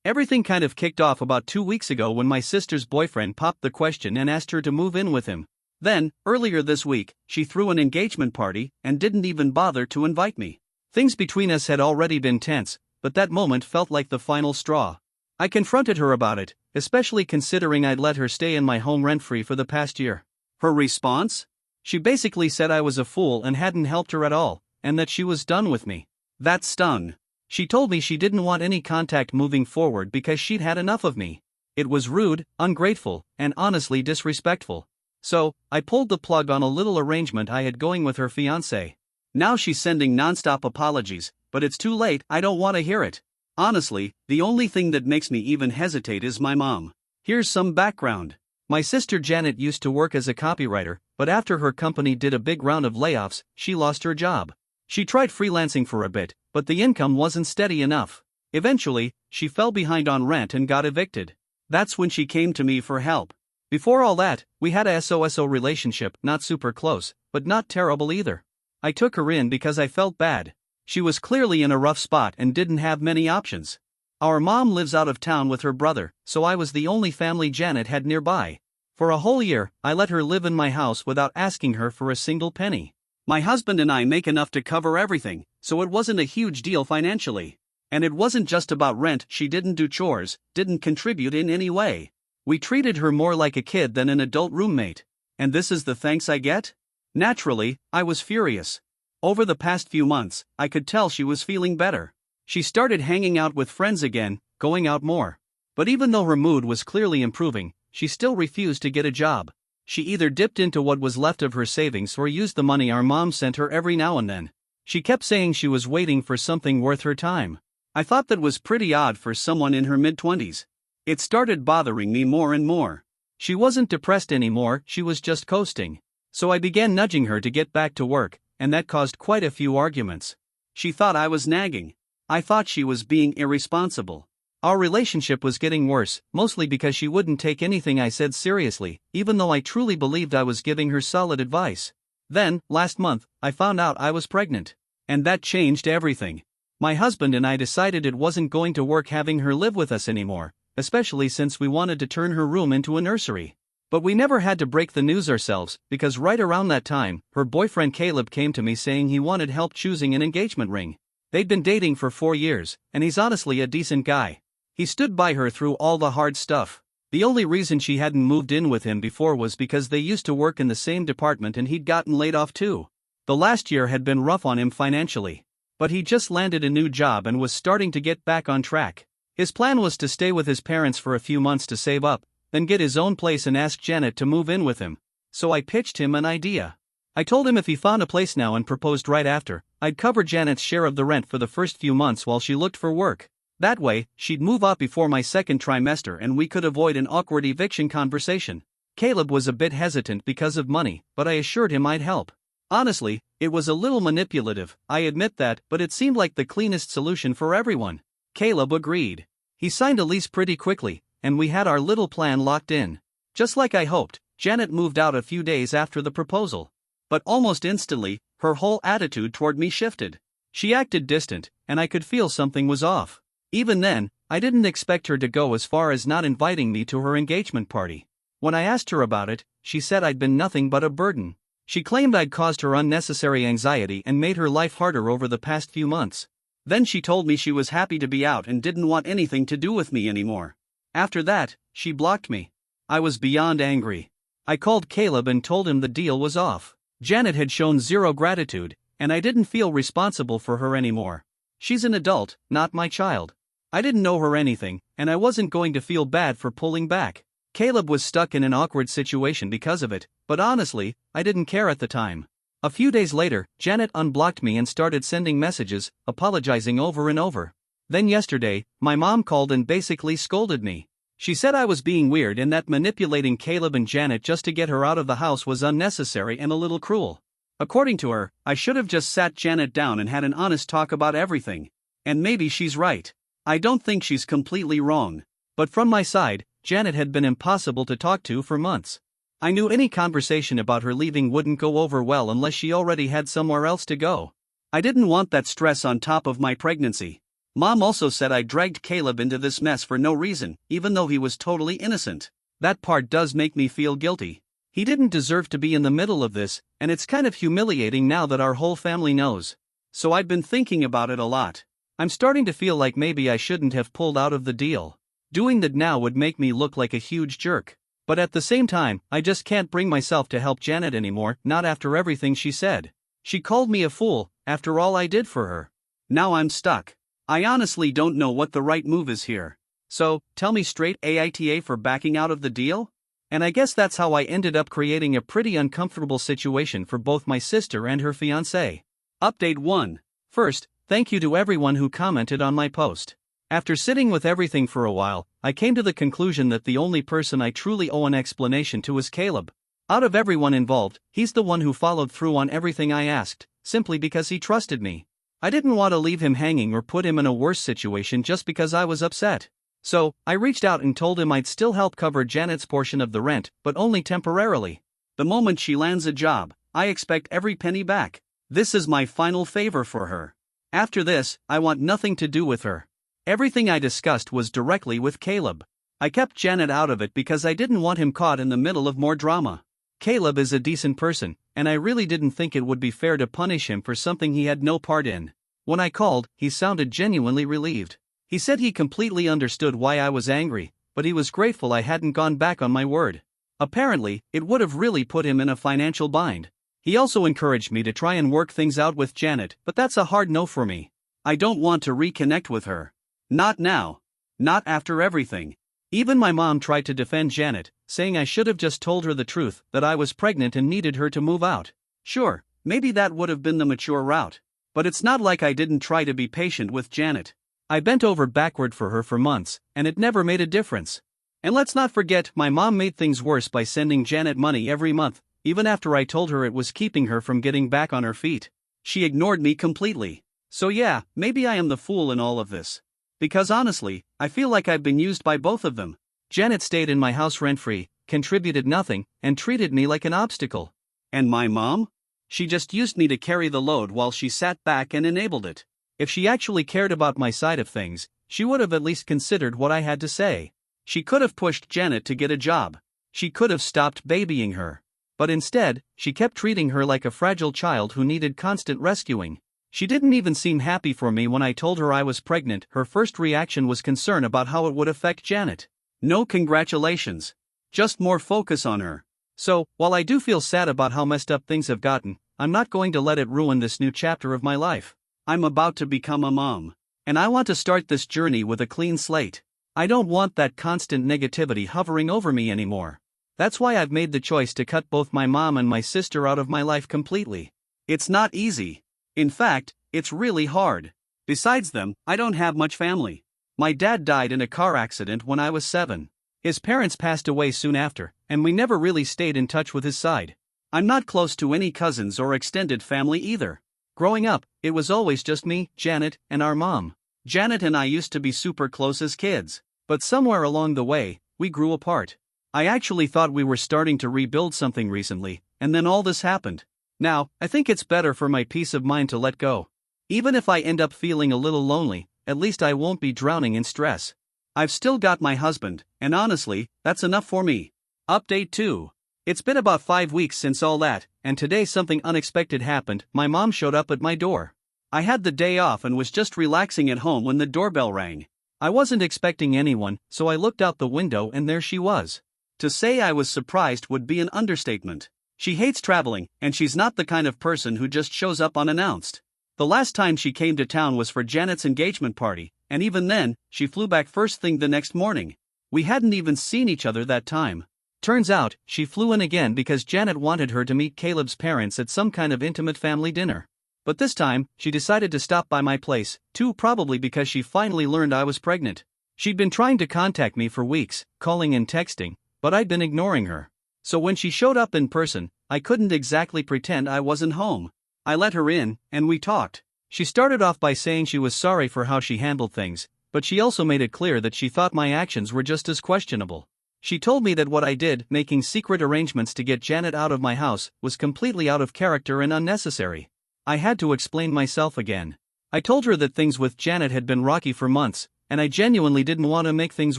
Everything kind of kicked off about 2 weeks ago when my sister's boyfriend popped the question and asked her to move in with him. Then, earlier this week, she threw an engagement party and didn't even bother to invite me. Things between us had already been tense, but that moment felt like the final straw. I confronted her about it, especially considering I'd let her stay in my home rent-free for the past year. Her response? She basically said I was a fool and hadn't helped her at all, and that she was done with me. That stung. She told me she didn't want any contact moving forward because she'd had enough of me. It was rude, ungrateful, and honestly disrespectful. So, I pulled the plug on a little arrangement I had going with her fiancé. Now she's sending non-stop apologies, but it's too late. I don't want to hear it. Honestly, the only thing that makes me even hesitate is my mom. Here's some background. My sister Janet used to work as a copywriter, but after her company did a big round of layoffs, she lost her job. She tried freelancing for a bit, but the income wasn't steady enough. Eventually, she fell behind on rent and got evicted. That's when she came to me for help. Before all that, we had a SOSO relationship, not super close, but not terrible either. I took her in because I felt bad. She was clearly in a rough spot and didn't have many options. Our mom lives out of town with her brother, so I was the only family Janet had nearby. For a whole year, I let her live in my house without asking her for a single penny. My husband and I make enough to cover everything, so it wasn't a huge deal financially. And it wasn't just about rent. She didn't do chores, didn't contribute in any way. We treated her more like a kid than an adult roommate. And this is the thanks I get? Naturally, I was furious. Over the past few months, I could tell she was feeling better. She started hanging out with friends again, going out more. But even though her mood was clearly improving, she still refused to get a job. She either dipped into what was left of her savings or used the money our mom sent her every now and then. She kept saying she was waiting for something worth her time. I thought that was pretty odd for someone in her mid-20s. It started bothering me more and more. She wasn't depressed anymore, she was just coasting. So I began nudging her to get back to work, and that caused quite a few arguments. She thought I was nagging. I thought she was being irresponsible. Our relationship was getting worse, mostly because she wouldn't take anything I said seriously, even though I truly believed I was giving her solid advice. Then, last month, I found out I was pregnant. And that changed everything. My husband and I decided it wasn't going to work having her live with us anymore, especially since we wanted to turn her room into a nursery. But we never had to break the news ourselves, because right around that time, her boyfriend Caleb came to me saying he wanted help choosing an engagement ring. They'd been dating for 4 years, and he's honestly a decent guy. He stood by her through all the hard stuff. The only reason she hadn't moved in with him before was because they used to work in the same department and he'd gotten laid off too. The last year had been rough on him financially. But he just landed a new job and was starting to get back on track. His plan was to stay with his parents for a few months to save up, then get his own place and ask Janet to move in with him. So I pitched him an idea. I told him if he found a place now and proposed right after, I'd cover Janet's share of the rent for the first few months while she looked for work. That way, she'd move out before my second trimester and we could avoid an awkward eviction conversation. Caleb was a bit hesitant because of money, but I assured him I'd help. Honestly, it was a little manipulative, I admit that, but it seemed like the cleanest solution for everyone. Caleb agreed. He signed a lease pretty quickly, and we had our little plan locked in. Just like I hoped, Janet moved out a few days after the proposal. But almost instantly, her whole attitude toward me shifted. She acted distant, and I could feel something was off. Even then, I didn't expect her to go as far as not inviting me to her engagement party. When I asked her about it, she said I'd been nothing but a burden. She claimed I'd caused her unnecessary anxiety and made her life harder over the past few months. Then she told me she was happy to be out and didn't want anything to do with me anymore. After that, she blocked me. I was beyond angry. I called Caleb and told him the deal was off. Janet had shown zero gratitude, and I didn't feel responsible for her anymore. She's an adult, not my child. I didn't know her anything, and I wasn't going to feel bad for pulling back. Caleb was stuck in an awkward situation because of it, but honestly, I didn't care at the time. A few days later, Janet unblocked me and started sending messages, apologizing over and over. Then yesterday, my mom called and basically scolded me. She said I was being weird and that manipulating Caleb and Janet just to get her out of the house was unnecessary and a little cruel. According to her, I should have just sat Janet down and had an honest talk about everything. And maybe she's right. I don't think she's completely wrong. But from my side, Janet had been impossible to talk to for months. I knew any conversation about her leaving wouldn't go over well unless she already had somewhere else to go. I didn't want that stress on top of my pregnancy. Mom also said I dragged Caleb into this mess for no reason, even though he was totally innocent. That part does make me feel guilty. He didn't deserve to be in the middle of this, and it's kind of humiliating now that our whole family knows. So I've been thinking about it a lot. I'm starting to feel like maybe I shouldn't have pulled out of the deal. Doing that now would make me look like a huge jerk. But at the same time, I just can't bring myself to help Janet anymore, not after everything she said. She called me a fool, after all I did for her. Now I'm stuck. I honestly don't know what the right move is here. So, tell me straight, AITA for backing out of the deal? And I guess that's how I ended up creating a pretty uncomfortable situation for both my sister and her fiancé. Update 1. First, thank you to everyone who commented on my post. After sitting with everything for a while, I came to the conclusion that the only person I truly owe an explanation to is Caleb. Out of everyone involved, he's the one who followed through on everything I asked, simply because he trusted me. I didn't want to leave him hanging or put him in a worse situation just because I was upset. So, I reached out and told him I'd still help cover Janet's portion of the rent, but only temporarily. The moment she lands a job, I expect every penny back. This is my final favor for her. After this, I want nothing to do with her. Everything I discussed was directly with Caleb. I kept Janet out of it because I didn't want him caught in the middle of more drama. Caleb is a decent person, and I really didn't think it would be fair to punish him for something he had no part in. When I called, he sounded genuinely relieved. He said he completely understood why I was angry, but he was grateful I hadn't gone back on my word. Apparently, it would have really put him in a financial bind. He also encouraged me to try and work things out with Janet, but that's a hard no for me. I don't want to reconnect with her. Not now. Not after everything. Even my mom tried to defend Janet, saying I should have just told her the truth, that I was pregnant and needed her to move out. Sure, maybe that would have been the mature route. But it's not like I didn't try to be patient with Janet. I bent over backward for her for months, and it never made a difference. And let's not forget, my mom made things worse by sending Janet money every month, even after I told her it was keeping her from getting back on her feet. She ignored me completely. So yeah, maybe I am the fool in all of this. Because honestly, I feel like I've been used by both of them. Janet stayed in my house rent-free, contributed nothing, and treated me like an obstacle. And my mom? She just used me to carry the load while she sat back and enabled it. If she actually cared about my side of things, she would have at least considered what I had to say. She could have pushed Janet to get a job. She could have stopped babying her. But instead, she kept treating her like a fragile child who needed constant rescuing. She didn't even seem happy for me when I told her I was pregnant. Her first reaction was concern about how it would affect Janet. No congratulations. Just more focus on her. So, while I do feel sad about how messed up things have gotten, I'm not going to let it ruin this new chapter of my life. I'm about to become a mom. And I want to start this journey with a clean slate. I don't want that constant negativity hovering over me anymore. That's why I've made the choice to cut both my mom and my sister out of my life completely. It's not easy. In fact, it's really hard. Besides them, I don't have much family. My dad died in a car accident when I was 7. His parents passed away soon after, and we never really stayed in touch with his side. I'm not close to any cousins or extended family either. Growing up, it was always just me, Janet, and our mom. Janet and I used to be super close as kids, but somewhere along the way, we grew apart. I actually thought we were starting to rebuild something recently, and then all this happened. Now, I think it's better for my peace of mind to let go. Even if I end up feeling a little lonely, at least I won't be drowning in stress. I've still got my husband, and honestly, that's enough for me. Update 2. It's been about 5 weeks since all that, and today something unexpected happened. My mom showed up at my door. I had the day off and was just relaxing at home when the doorbell rang. I wasn't expecting anyone, so I looked out the window and there she was. To say I was surprised would be an understatement. She hates traveling, and she's not the kind of person who just shows up unannounced. The last time she came to town was for Janet's engagement party, and even then, she flew back first thing the next morning. We hadn't even seen each other that time. Turns out, she flew in again because Janet wanted her to meet Caleb's parents at some kind of intimate family dinner. But this time, she decided to stop by my place, too, probably because she finally learned I was pregnant. She'd been trying to contact me for weeks, calling and texting, but I'd been ignoring her. So when she showed up in person, I couldn't exactly pretend I wasn't home. I let her in, and we talked. She started off by saying she was sorry for how she handled things, but she also made it clear that she thought my actions were just as questionable. She told me that what I did, making secret arrangements to get Janet out of my house, was completely out of character and unnecessary. I had to explain myself again. I told her that things with Janet had been rocky for months, and I genuinely didn't want to make things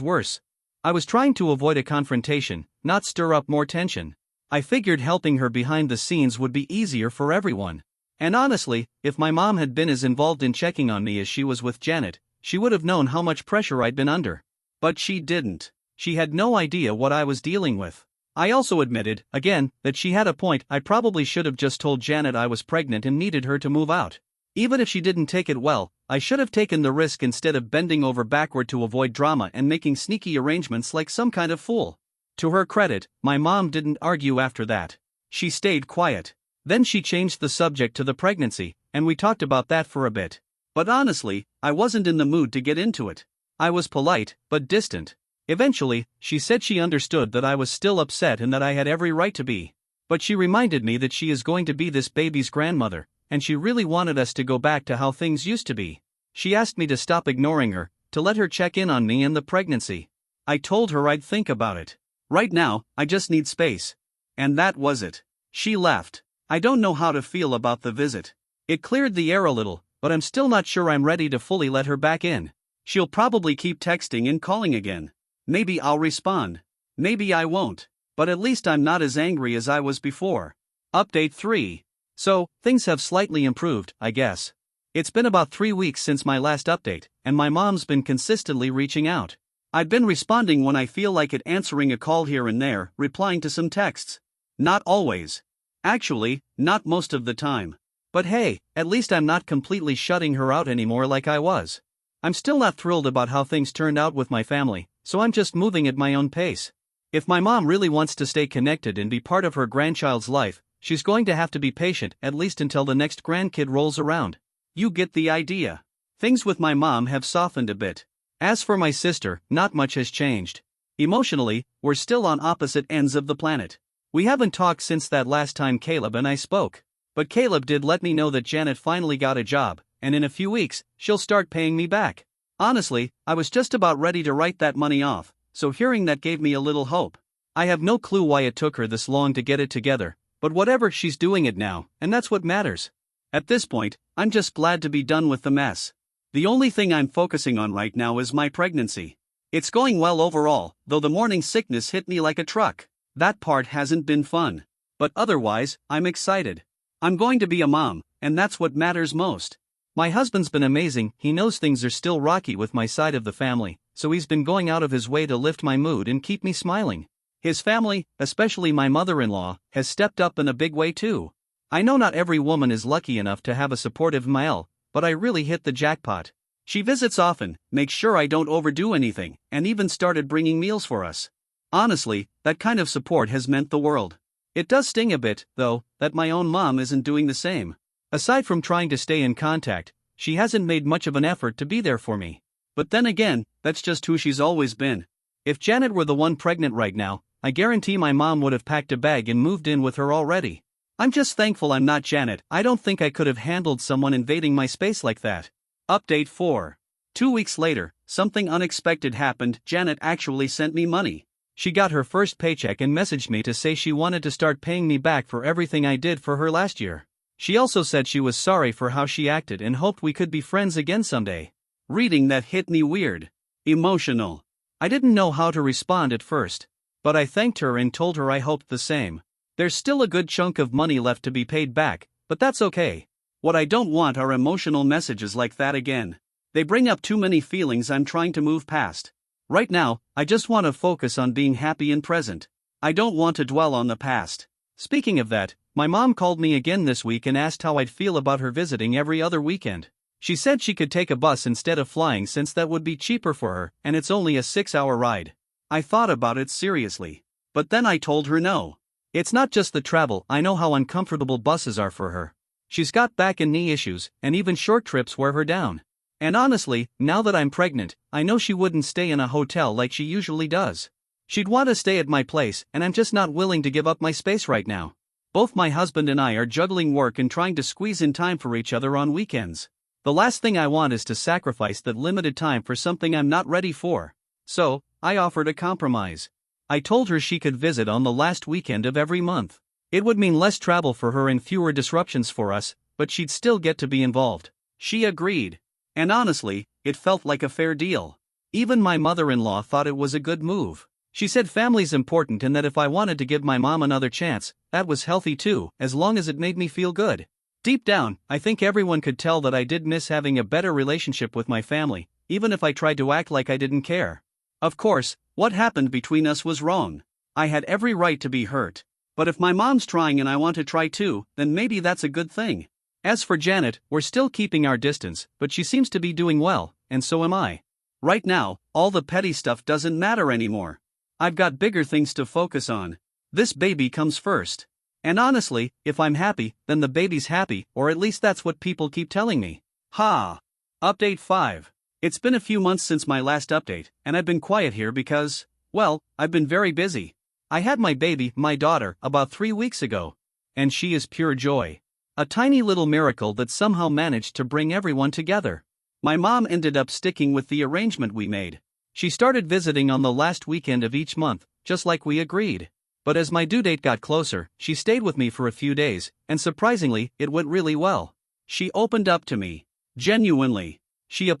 worse. I was trying to avoid a confrontation, not stir up more tension. I figured helping her behind the scenes would be easier for everyone. And honestly, if my mom had been as involved in checking on me as she was with Janet, she would have known how much pressure I'd been under. But she didn't. She had no idea what I was dealing with. I also admitted, again, that she had a point. I probably should have just told Janet I was pregnant and needed her to move out. Even if she didn't take it well, I should have taken the risk instead of bending over backward to avoid drama and making sneaky arrangements like some kind of fool. To her credit, my mom didn't argue after that. She stayed quiet. Then she changed the subject to the pregnancy, and we talked about that for a bit. But honestly, I wasn't in the mood to get into it. I was polite, but distant. Eventually, she said she understood that I was still upset and that I had every right to be. But she reminded me that she is going to be this baby's grandmother, and she really wanted us to go back to how things used to be. She asked me to stop ignoring her, to let her check in on me and the pregnancy. I told her I'd think about it. Right now, I just need space. And that was it. She left. I don't know how to feel about the visit. It cleared the air a little, but I'm still not sure I'm ready to fully let her back in. She'll probably keep texting and calling again. Maybe I'll respond. Maybe I won't. But at least I'm not as angry as I was before. Update 3. So, things have slightly improved, I guess. It's been about 3 weeks since my last update, and my mom's been consistently reaching out. I've been responding when I feel like it, answering a call here and there, replying to some texts. Not always. Actually, not most of the time. But hey, at least I'm not completely shutting her out anymore like I was. I'm still not thrilled about how things turned out with my family, so I'm just moving at my own pace. If my mom really wants to stay connected and be part of her grandchild's life, she's going to have to be patient at least until the next grandkid rolls around. You get the idea. Things with my mom have softened a bit. As for my sister, not much has changed. Emotionally, we're still on opposite ends of the planet. We haven't talked since that last time Caleb and I spoke. But Caleb did let me know that Janet finally got a job, and in a few weeks, she'll start paying me back. Honestly, I was just about ready to write that money off, so hearing that gave me a little hope. I have no clue why it took her this long to get it together, but whatever, she's doing it now, and that's what matters. At this point, I'm just glad to be done with the mess. The only thing I'm focusing on right now is my pregnancy. It's going well overall, though the morning sickness hit me like a truck. That part hasn't been fun. But otherwise, I'm excited. I'm going to be a mom, and that's what matters most. My husband's been amazing. He knows things are still rocky with my side of the family, so he's been going out of his way to lift my mood and keep me smiling. His family, especially my mother-in-law, has stepped up in a big way too. I know not every woman is lucky enough to have a supportive male, but I really hit the jackpot. She visits often, makes sure I don't overdo anything, and even started bringing meals for us. Honestly, that kind of support has meant the world. It does sting a bit, though, that my own mom isn't doing the same. Aside from trying to stay in contact, she hasn't made much of an effort to be there for me. But then again, that's just who she's always been. If Janet were the one pregnant right now, I guarantee my mom would have packed a bag and moved in with her already. I'm just thankful I'm not Janet. I don't think I could have handled someone invading my space like that. Update 4. 2 weeks later, something unexpected happened. Janet actually sent me money. She got her first paycheck and messaged me to say she wanted to start paying me back for everything I did for her last year. She also said she was sorry for how she acted and hoped we could be friends again someday. Reading that hit me weird. Emotional. I didn't know how to respond at first. But I thanked her and told her I hoped the same. There's still a good chunk of money left to be paid back, but that's okay. What I don't want are emotional messages like that again. They bring up too many feelings I'm trying to move past. Right now, I just want to focus on being happy and present. I don't want to dwell on the past. Speaking of that, my mom called me again this week and asked how I'd feel about her visiting every other weekend. She said she could take a bus instead of flying since that would be cheaper for her, and it's only a 6-hour ride. I thought about it seriously. But then I told her no. It's not just the travel. I know how uncomfortable buses are for her. She's got back and knee issues, and even short trips wear her down. And honestly, now that I'm pregnant, I know she wouldn't stay in a hotel like she usually does. She'd want to stay at my place, and I'm just not willing to give up my space right now. Both my husband and I are juggling work and trying to squeeze in time for each other on weekends. The last thing I want is to sacrifice that limited time for something I'm not ready for. So, I offered a compromise. I told her she could visit on the last weekend of every month. It would mean less travel for her and fewer disruptions for us, but she'd still get to be involved. She agreed. And honestly, it felt like a fair deal. Even my mother-in-law thought it was a good move. She said family's important and that if I wanted to give my mom another chance, that was healthy too, as long as it made me feel good. Deep down, I think everyone could tell that I did miss having a better relationship with my family, even if I tried to act like I didn't care. Of course, what happened between us was wrong. I had every right to be hurt. But if my mom's trying and I want to try too, then maybe that's a good thing. As for Janet, we're still keeping our distance, but she seems to be doing well, and so am I. Right now, all the petty stuff doesn't matter anymore. I've got bigger things to focus on. This baby comes first. And honestly, if I'm happy, then the baby's happy, or at least that's what people keep telling me. Ha! Update 5. It's been a few months since my last update, and I've been quiet here because, well, I've been very busy. I had my baby, my daughter, about 3 weeks ago. And she is pure joy. A tiny little miracle that somehow managed to bring everyone together. My mom ended up sticking with the arrangement we made. She started visiting on the last weekend of each month, just like we agreed. But as my due date got closer, she stayed with me for a few days, and surprisingly, it went really well. She opened up to me. Genuinely. She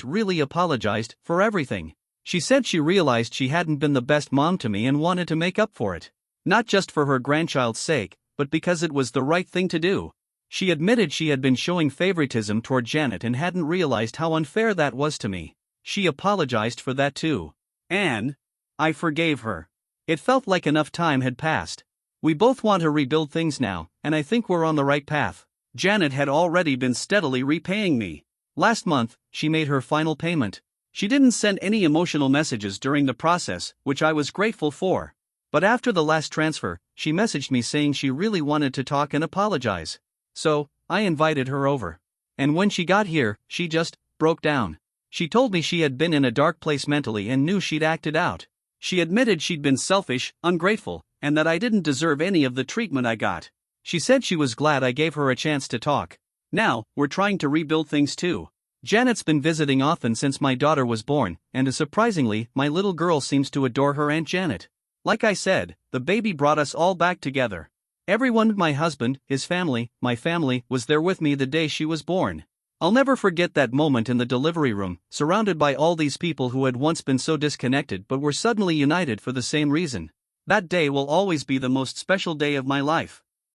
really apologized, for everything. She said she realized she hadn't been the best mom to me and wanted to make up for it. Not just for her grandchild's sake, but because it was the right thing to do. She admitted she had been showing favoritism toward Janet and hadn't realized how unfair that was to me. She apologized for that too. And I forgave her. It felt like enough time had passed. We both want to rebuild things now, and I think we're on the right path. Janet had already been steadily repaying me. Last month, she made her final payment. She didn't send any emotional messages during the process, which I was grateful for. But after the last transfer, she messaged me saying she really wanted to talk and apologize. So, I invited her over. And when she got here, she just broke down. She told me she had been in a dark place mentally and knew she'd acted out. She admitted she'd been selfish, ungrateful, and that I didn't deserve any of the treatment I got. She said she was glad I gave her a chance to talk. Now, we're trying to rebuild things too. Janet's been visiting often since my daughter was born, and surprisingly, my little girl seems to adore her Aunt Janet. Like I said, the baby brought us all back together. Everyone, my husband, his family, my family, was there with me the day she was born. I'll never forget that moment in the delivery room, surrounded by all these people who had once been so disconnected but were suddenly united for the same reason. That day will always be the most special day of my life.